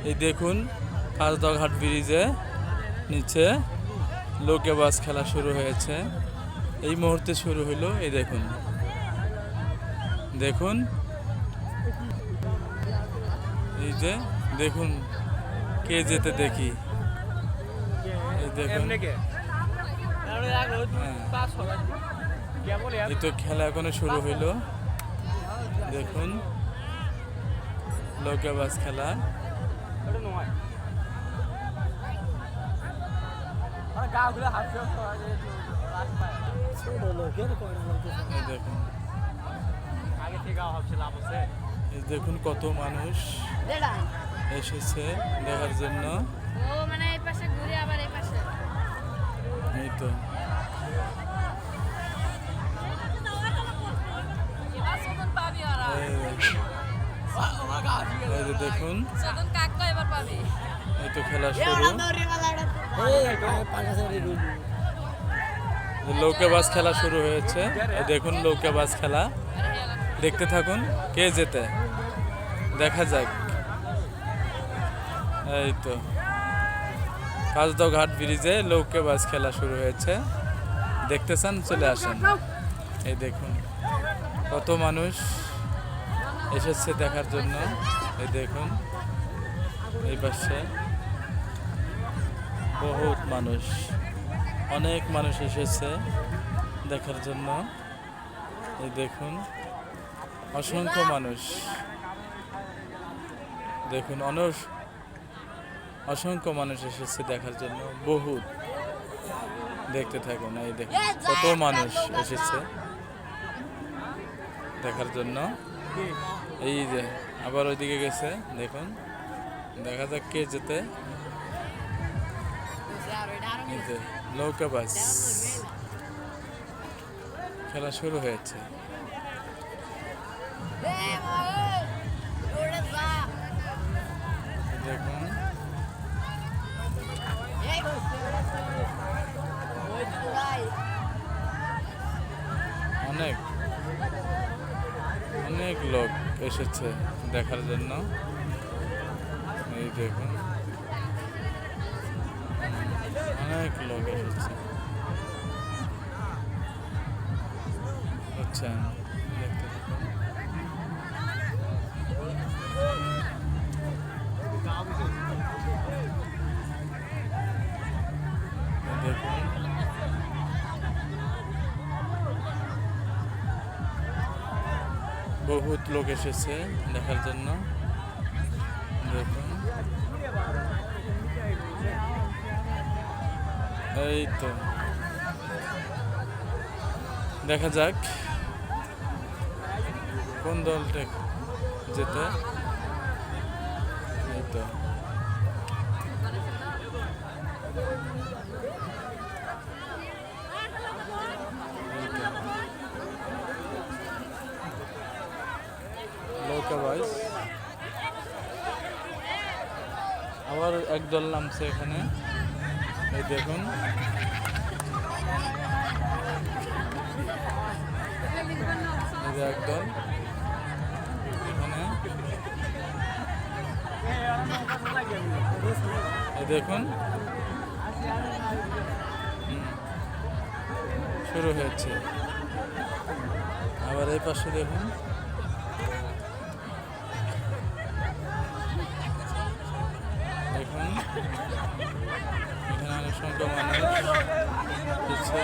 এই দেখুন খাজদঘাট ব্রিজে নিচে লোকেবাজ খেলা শুরু হয়েছে, এই মুহূর্তে শুরু হলো। এই দেখুন দেখুন এই যে দেখুন কে যেতে দেখি। এই দেখুন এই তো খেলা এখনো শুরু হইলো। দেখুন লোকেবাজ খেলা। এই দেখুন এই দেখুন কত মানুষ এসেছে দেখার জন্য। এই তো এই যে দেখুন এই তো খেলা শুরু। লোকেবাজ খেলা শুরু হয়েছে। এই দেখুন লোকেবাজ খেলা, দেখতে থাকুন কে জেতে দেখা যাক। এই তো খাজদঘাট ব্রিজে লোকেবাজ খেলা শুরু হয়েছে, দেখতে চান চলে আসেন। এই দেখুন কত মানুষ এসেছে দেখার জন্য। এই দেখুন এই পাশে বহুত মানুষ, অনেক মানুষ এসেছে দেখার জন্য। এই দেখুন অসংখ্য মানুষ, দেখুন অসংখ্য মানুষ এসেছে দেখার জন্য, বহুত। দেখতে থাকুন এই দেখুন কত মানুষ এসেছে দেখার জন্য। এই যে আবার ওইদিকে গেছে, দেখুন দেখা যাক কে যেতে। লোকেবাজ খেলা শুরু হয়েছে। দেখুন অনেক অনেক লোক এসেছে দেখার জন্য। এই দেখুন অনেক লোক এসেছে। আচ্ছা দেখতে দেখুন বহুত লোক এসেছে দেখার জন্য। দেখুন এই তো দেখা যাক কোন দলটা যেতে। এই তো লোকেবাজ আবার একদল নামছে এখানে। এই দেখুন এই যে একদল এখানে। এই দেখুন শুরু হয়েছে। আবার এই পাশে দেখুন দেখুন এখানে অনেক সংখ্যক মানুষ এসেছে।